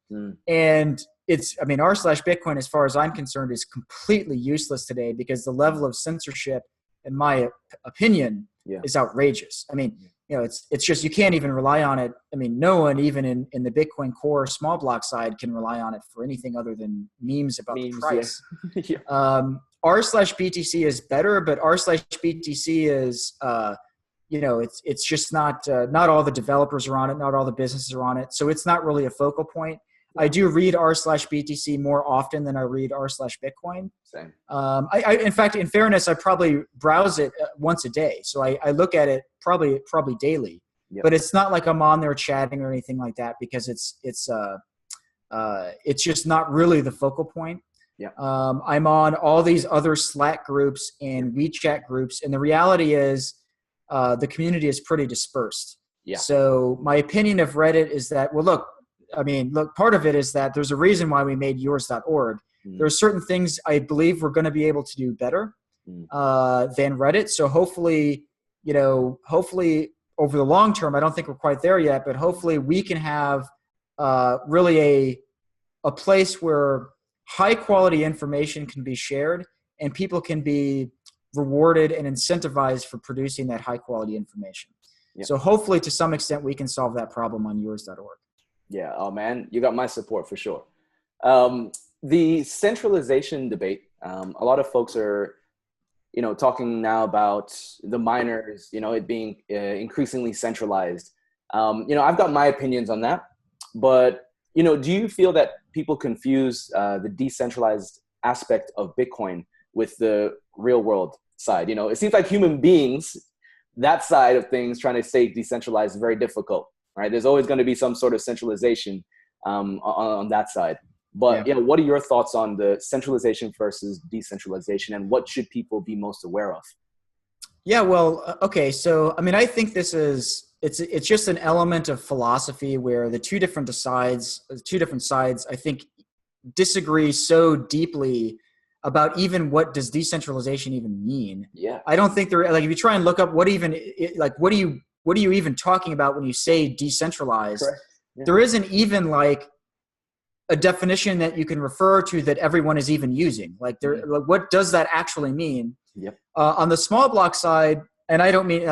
And r/Bitcoin, as far as I'm concerned, is completely useless today because the level of censorship, in my opinion, is outrageous. I mean, it's just, you can't even rely on it. I mean, no one, even in the Bitcoin Core small block side, can rely on it for anything other than memes about the price. r/BTC is better, but r/BTC is, it's just not all the developers are on it, not all the businesses are on it. So it's not really a focal point. I do read r/BTC more often than I read r/Bitcoin. Same. In fact, in fairness, I probably browse it once a day. So I look at it probably daily, but it's not like I'm on there chatting or anything like that because it's just not really the focal point. I'm on all these other Slack groups and WeChat groups. And the reality is the community is pretty dispersed. So my opinion of Reddit is that, part of it is that there's a reason why we made yours.org. There are certain things I believe we're going to be able to do better than Reddit. So hopefully over the long term, I don't think we're quite there yet, but hopefully we can have really a place where high quality information can be shared and people can be rewarded and incentivized for producing that high quality information. So hopefully to some extent we can solve that problem on yours.org. Yeah. Oh man, you got my support for sure. The centralization debate. A lot of folks are, talking now about the miners, it being increasingly centralized. I've got my opinions on that, but, do you feel that people confuse the decentralized aspect of Bitcoin with the real world side? It seems like human beings, that side of things, trying to stay decentralized is very difficult. Right? There's always going to be some sort of centralization on that side. But what are your thoughts on the centralization versus decentralization, and what should people be most aware of? Yeah, well, okay. So, I think this is, it's just an element of philosophy where the two different sides, I think, disagree so deeply about even what does decentralization even mean. I don't think they're like, if you try and look up what are you even talking about when you say decentralized? There isn't even like a definition that you can refer to that everyone is even using. Like, what does that actually mean? On the small block side, and I don't mean,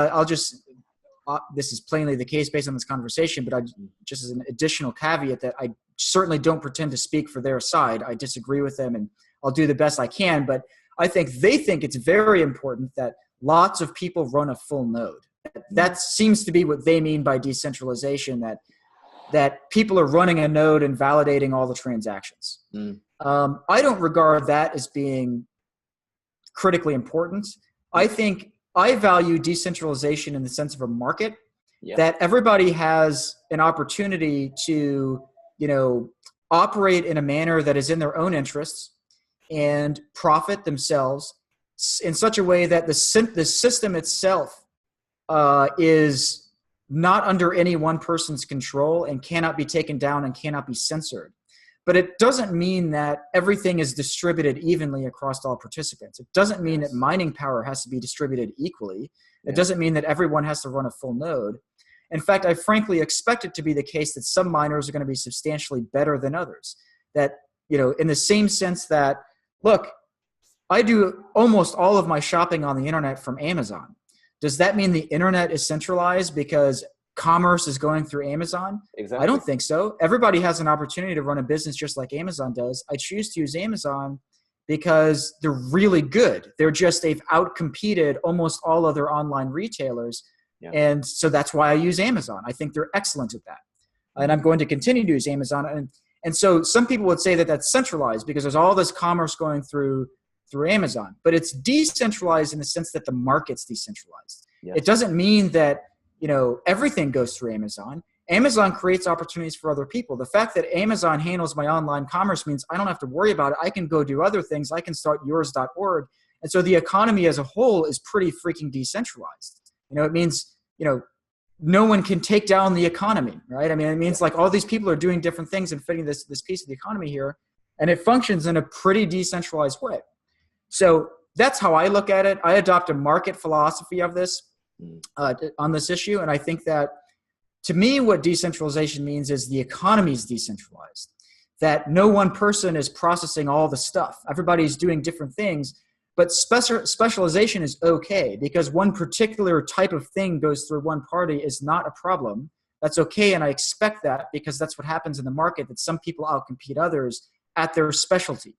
this is plainly the case based on this conversation, but just as an additional caveat that I certainly don't pretend to speak for their side. I disagree with them and I'll do the best I can, but I think they think it's very important that lots of people run a full node. That seems to be what they mean by decentralization, that people are running a node and validating all the transactions. I don't regard that as being critically important. I think I value decentralization in the sense of a market, that everybody has an opportunity to, operate in a manner that is in their own interests and profit themselves in such a way that the system itself is not under any one person's control and cannot be taken down and cannot be censored. But it doesn't mean that everything is distributed evenly across all participants. It doesn't mean that mining power has to be distributed equally. It doesn't mean that everyone has to run a full node. In fact, I frankly expect it to be the case that some miners are going to be substantially better than others. That, in the same sense that, look, I do almost all of my shopping on the internet from Amazon. Does that mean the internet is centralized because commerce is going through Amazon? Exactly. I don't think so. Everybody has an opportunity to run a business just like Amazon does. I choose to use Amazon because they're really good. They've outcompeted almost all other online retailers. Yeah. And so that's why I use Amazon. I think they're excellent at that. And I'm going to continue to use Amazon. And so some people would say that that's centralized because there's all this commerce going through Amazon, but it's decentralized in the sense that the market's decentralized. Yes. It doesn't mean that, everything goes through Amazon. Amazon creates opportunities for other people. The fact that Amazon handles my online commerce means I don't have to worry about it. I can go do other things. I can start yours.org. And so the economy as a whole is pretty freaking decentralized. It means, no one can take down the economy, right? I mean, it means like all these people are doing different things and fitting this piece of the economy here, and it functions in a pretty decentralized way. So that's how I look at it. I adopt a market philosophy of this on this issue, and I think that to me, what decentralization means is the economy is decentralized, that no one person is processing all the stuff. Everybody's doing different things. But specialization is okay because one particular type of thing goes through one party is not a problem. That's okay, and I expect that because that's what happens in the market, that some people outcompete others at their specialty.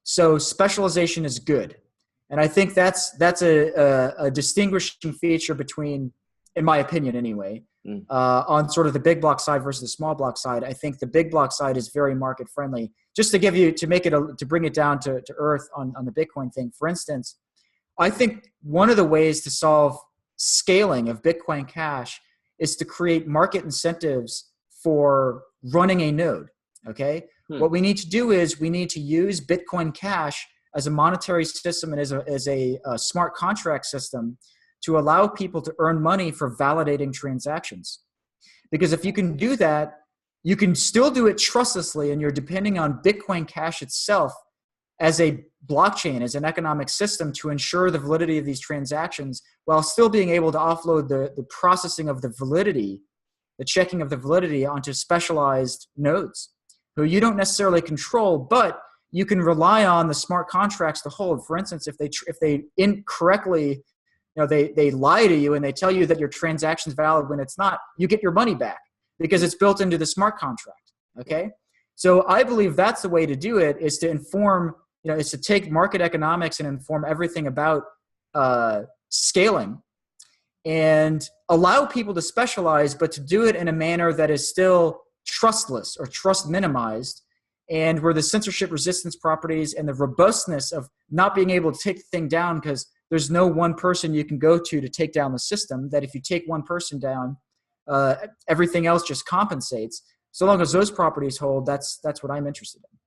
So specialization is good. And I think that's a distinguishing feature between, in my opinion anyway, on sort of the big block side versus the small block side. I think the big block side is very market friendly. Just to bring it down to earth on the Bitcoin thing, for instance, I think one of the ways to solve scaling of Bitcoin Cash is to create market incentives for running a node, okay? What we need to do is we need to use Bitcoin Cash as a monetary system and as a smart contract system to allow people to earn money for validating transactions. Because if you can do that, you can still do it trustlessly, and you're depending on Bitcoin Cash itself as a blockchain, as an economic system to ensure the validity of these transactions while still being able to offload the processing of the validity, the checking of the validity onto specialized nodes who you don't necessarily control, but you can rely on the smart contracts to hold. For instance, if they incorrectly, they lie to you and they tell you that your transaction's valid when it's not, you get your money back because it's built into the smart contract, okay? So I believe that's the way to do it, is to inform, is to take market economics and inform everything about scaling and allow people to specialize, but to do it in a manner that is still trustless or trust minimized, and where the censorship resistance properties and the robustness of not being able to take the thing down because there's no one person you can go to take down the system, that if you take one person down, everything else just compensates. So long as those properties hold, that's what I'm interested in.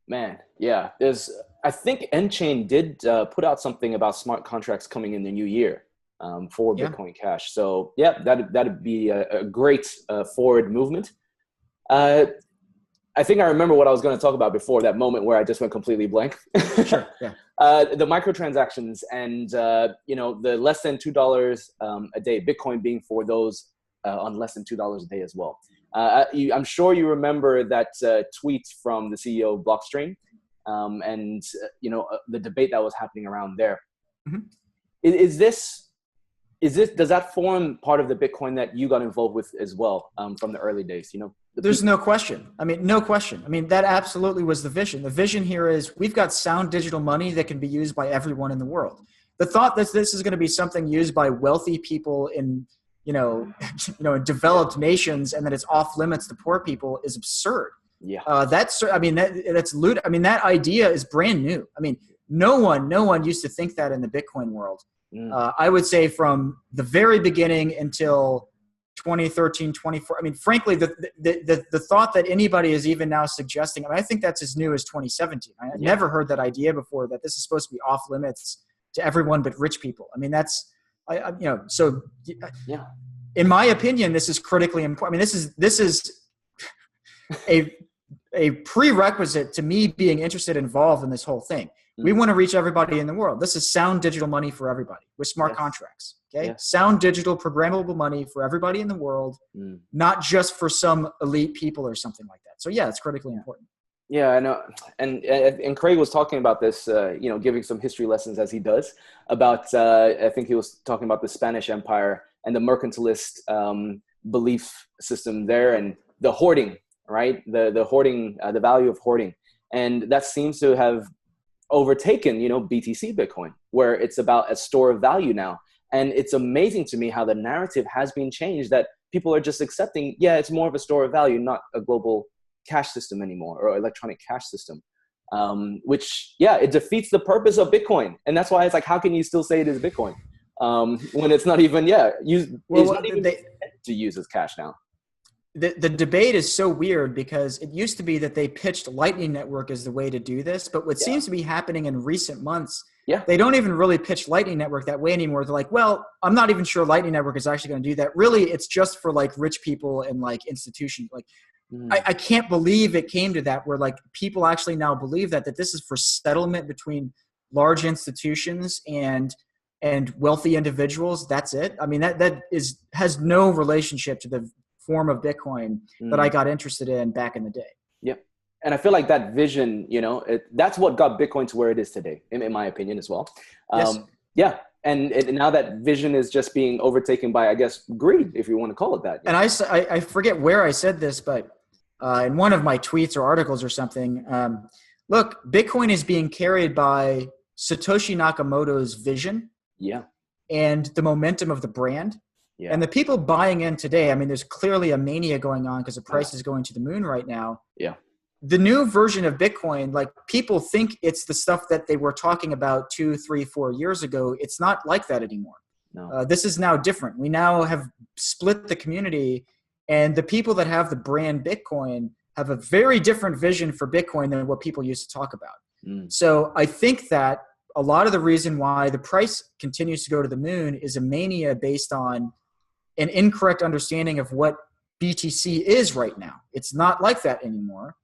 Man, yeah. I think Nchain did put out something about smart contracts coming in the new year for Bitcoin Cash. So yeah, that'd be a great forward movement. I think I remember what I was going to talk about before, that moment where I just went completely blank. Sure, yeah. The microtransactions and, the less than $2 a day, Bitcoin being for those on less than $2 a day as well. I'm sure you remember that tweet from the CEO of Blockstream and, the debate that was happening around there. Mm-hmm. Does that form part of the Bitcoin that you got involved with as well from the early days? There's no question. No question. That absolutely was the vision. The vision here is we've got sound digital money that can be used by everyone in the world. The thought that this is going to be something used by wealthy people in, developed nations and that it's off limits to poor people is absurd. Yeah. That's that idea is brand new. No one used to think that in the Bitcoin world. I would say from the very beginning until 2013, 24. Frankly, the thought that anybody is even now suggesting, I think that's as new as 2017. I never heard that idea before, that this is supposed to be off limits to everyone but rich people. In my opinion, this is critically important. This is a prerequisite to me being involved in this whole thing. We want to reach everybody in the world. This is sound digital money for everybody with smart contracts. Okay, sound digital programmable money for everybody in the world, not just for some elite people or something like that. So it's critically important. Yeah, I know. And Craig was talking about this, giving some history lessons as he does about. I think he was talking about the Spanish Empire and the mercantilist belief system there, and the hoarding, right? The hoarding, the value of hoarding. And that seems to have overtaken, BTC Bitcoin, where it's about a store of value now. And it's amazing to me how the narrative has been changed, that people are just accepting, it's more of a store of value, not a global cash system anymore, or electronic cash system. Which, it defeats the purpose of Bitcoin. And that's why it's like, how can you still say it is Bitcoin when it's not even, it's not even meant to use as cash now? The debate is so weird because it used to be that they pitched Lightning Network as the way to do this. But what seems to be happening in recent months, they don't even really pitch Lightning Network that way anymore. They're like, well, I'm not even sure Lightning Network is actually going to do that. Really, it's just for like rich people and like institutions. Like, I can't believe it came to that, where like people actually now believe that this is for settlement between large institutions and wealthy individuals. That's it. I mean, that has no relationship to the form of Bitcoin that I got interested in back in the day. Yep. And I feel like that vision, that's what got Bitcoin to where it is today, in my opinion as well. Yes. And now that vision is just being overtaken by, I guess, greed, if you want to call it that. And I forget where I said this, but in one of my tweets or articles or something, look, Bitcoin is being carried by Satoshi Nakamoto's vision and the momentum of the brand. Yeah. And the people buying in today, I mean, there's clearly a mania going on because the price is going to the moon right now. Yeah. The new version of Bitcoin, like, people think it's the stuff that they were talking about 2, 3, 4 years ago. It's not like that anymore. No. This is now different. We now have split the community, and the people that have the brand Bitcoin have a very different vision for Bitcoin than what people used to talk about. So I think that a lot of the reason why the price continues to go to the moon is a mania based on an incorrect understanding of what BTC is right now. It's not like that anymore.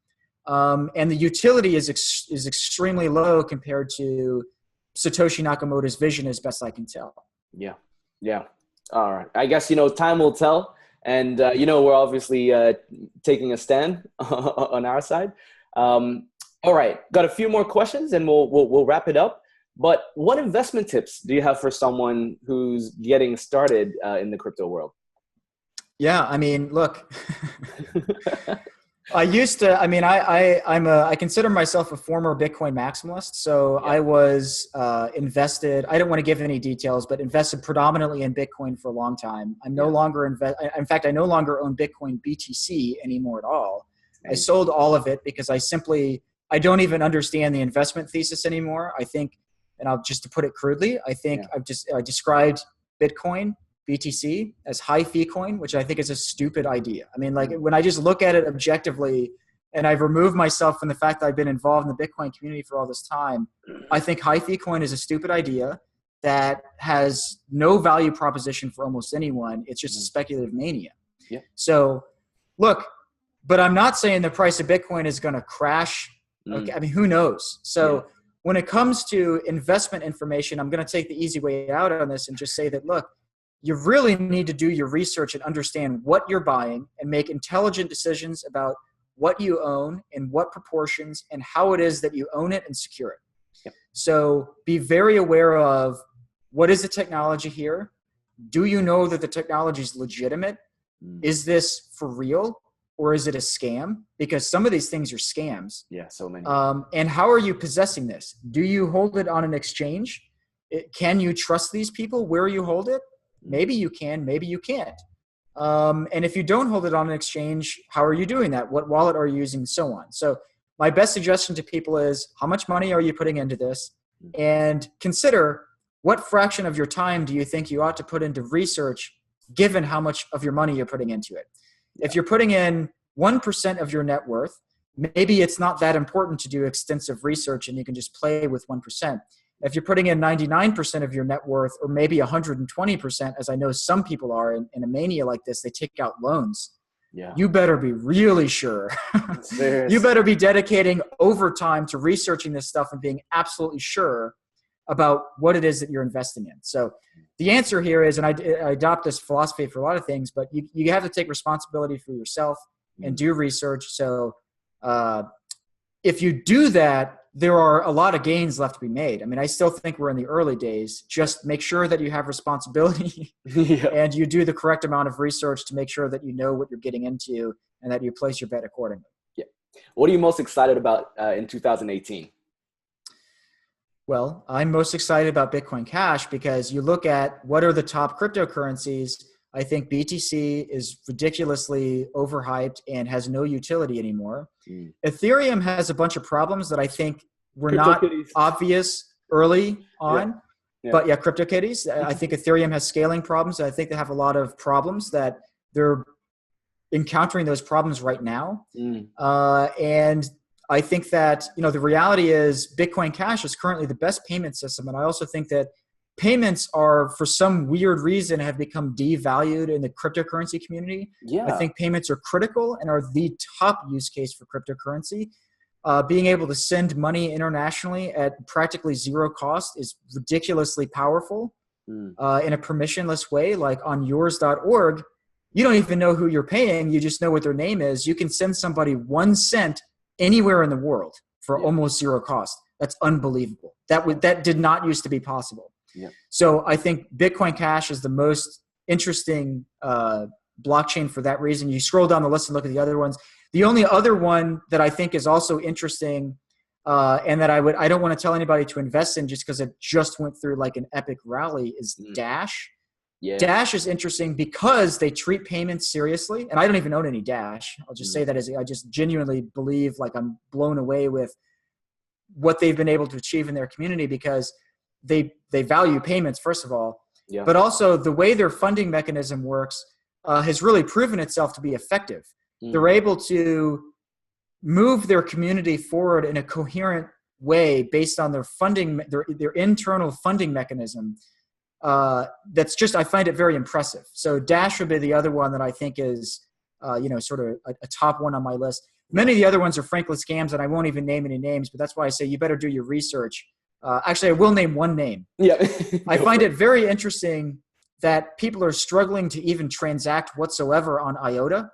And the utility is extremely low compared to Satoshi Nakamoto's vision, as best I can tell. Yeah. All right. I guess, time will tell. And, we're obviously taking a stand on our side. All right. Got a few more questions and we'll wrap it up. But what investment tips do you have for someone who's getting started in the crypto world? Yeah, I mean, look, I consider myself a former Bitcoin maximalist. So I was invested, I don't want to give any details, but invested predominantly in Bitcoin for a long time. I'm no longer in fact, I no longer own Bitcoin BTC anymore at all. I sold all of it because I don't even understand the investment thesis anymore. I think, and just to put it crudely, I think I described Bitcoin, BTC, as high fee coin, which I think is a stupid idea. I mean, like, when I just look at it objectively, and I've removed myself from the fact that I've been involved in the Bitcoin community for all this time, I think high fee coin is a stupid idea that has no value proposition for almost anyone. It's just a speculative mania. Yeah. So look, but I'm not saying the price of Bitcoin is going to crash. Okay. I mean, who knows? So when it comes to investment information, I'm going to take the easy way out on this and just say that, look, you really need to do your research and understand what you're buying and make intelligent decisions about what you own in what proportions and how it is that you own it and secure it. Yep. So be very aware of, what is the technology here? Do you know that the technology is legitimate? Is this for real? Or is it a scam? Because some of these things are scams. Yeah, so many. And how are you possessing this? Do you hold it on an exchange? Can you trust these people where you hold it? Maybe you can, maybe you can't. And if you don't hold it on an exchange, how are you doing that? What wallet are you using, and so on? So my best suggestion to people is, how much money are you putting into this? And consider, what fraction of your time do you think you ought to put into research, given how much of your money you're putting into it? If you're putting in 1% of your net worth, maybe it's not that important to do extensive research and you can just play with 1%. If you're putting in 99% of your net worth, or maybe 120%, as I know some people are in a mania like this, they take out loans. Yeah. You better be really sure. You better be dedicating overtime to researching this stuff and being absolutely sure about what it is that you're investing in. So the answer here is, and I adopt this philosophy for a lot of things, but you have to take responsibility for yourself and do research. So if you do that, there are a lot of gains left to be made. I mean, I still think we're in the early days. Just make sure that you have responsibility and you do the correct amount of research to make sure that you know what you're getting into and that you place your bet accordingly. Yeah. What are you most excited about in 2018? Well, I'm most excited about Bitcoin Cash because you look at what are the top cryptocurrencies. I think BTC is ridiculously overhyped and has no utility anymore. Ethereum has a bunch of problems that I think were not obvious early on. But yeah, CryptoKitties. I think Ethereum has scaling problems. I think they have a lot of problems that they're encountering those problems right now. And I think that, the reality is Bitcoin Cash is currently the best payment system. And I also think that payments are, for some weird reason, have become devalued in the cryptocurrency community. I think payments are critical and are the top use case for cryptocurrency. Being able to send money internationally at practically zero cost is ridiculously powerful in a permissionless way. Like on yours.org, you don't even know who you're paying. You just know what their name is. You can send somebody 1 cent anywhere in the world for almost zero cost. That's unbelievable. That did not used to be possible. So I think Bitcoin Cash is the most interesting blockchain for that reason. You scroll down the list and look at the other ones. The only other one that I think is also interesting and that I don't want to tell anybody to invest in just because it just went through like an epic rally is Dash. Dash is interesting because they treat payments seriously. And I don't even own any Dash. I'll just say that as I just genuinely believe, like, I'm blown away with what they've been able to achieve in their community because they value payments, first of all, but also the way their funding mechanism works has really proven itself to be effective. They're able to move their community forward in a coherent way based on their funding, their internal funding mechanism. That's just, I find it very impressive. So Dash would be the other one that I think is, sort of a top one on my list. Many of the other ones are frankly scams, and I won't even name any names, but that's why I say you better do your research. Actually, I will name one name. I find it very interesting that people are struggling to even transact whatsoever on IOTA.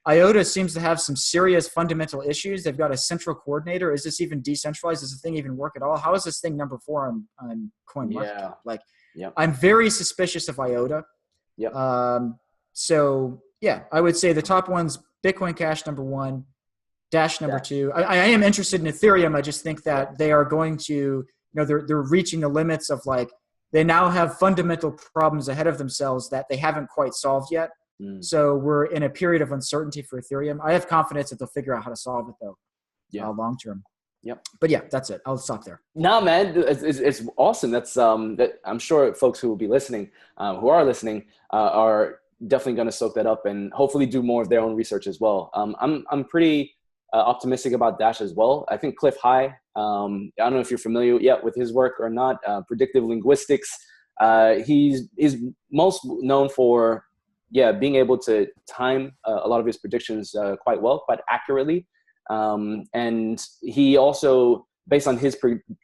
IOTA seems to have some serious fundamental issues. They've got a central coordinator. Is this even decentralized? Does the thing even work at all? How is this thing number 4 on CoinMarketCap? I'm very suspicious of IOTA. So yeah, I would say the top one's Bitcoin Cash number 1, Dash number 2. I am interested in Ethereum. I just think that they are going to, they're reaching the limits of, like, they now have fundamental problems ahead of themselves that they haven't quite solved yet. So we're in a period of uncertainty for Ethereum. I have confidence that they'll figure out how to solve it though, long term. But yeah, that's it. I'll stop there. No, man, it's awesome. That's that I'm sure folks who will be listening, who are listening, are definitely going to soak that up and hopefully do more of their own research as well. I'm pretty optimistic about Dash as well. I think Cliff High, I don't know if you're familiar yet with his work or not. Predictive linguistics. He's most known for being able to time a lot of his predictions quite well, quite accurately. And he also, based on his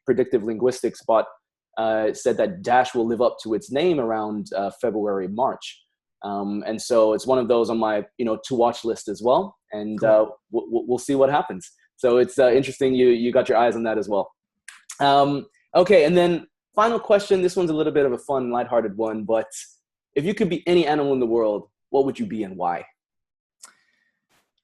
predictive linguistics, said that Dash will live up to its name around February, March. And so it's one of those on my, to watch list as well. And we'll see what happens. So it's interesting you got your eyes on that as well. Okay, and then final question. This one's a little bit of a fun, lighthearted one, but if you could be any animal in the world, what would you be and why?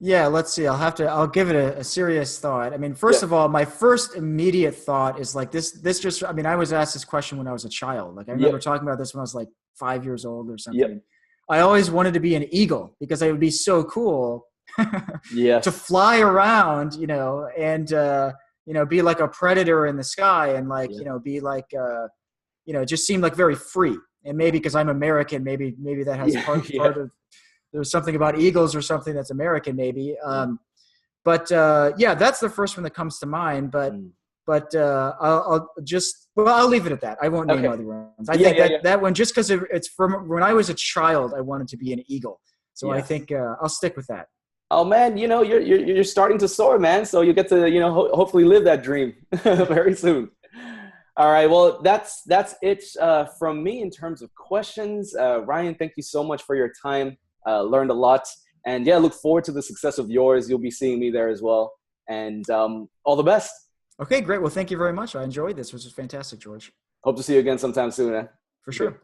Yeah, let's see. I'll give it a serious thought. I mean, first of all, my first immediate thought is like this just, I mean, I was asked this question when I was a child. Like I remember talking about this when I was like 5 years old or something. I always wanted to be an eagle because it would be so cool to fly around, and, be like a predator in the sky and like, be like, just seem like very free. And maybe because I'm American, maybe that has part of, there's something about eagles or something that's American maybe. But that's the first one that comes to mind. But I'll leave it at that. I won't name other ones. I think that one, just because it's from when I was a child, I wanted to be an eagle. So I think I'll stick with that. Oh man, you're starting to soar, man. So you get to hopefully live that dream very soon. All right, well that's it from me in terms of questions. Ryan, thank you so much for your time. Learned a lot, and look forward to the success of yours. You'll be seeing me there as well, and all the best. Okay, great. Well, thank you very much. I enjoyed this. This was fantastic, George. Hope to see you again sometime soon, man. For sure.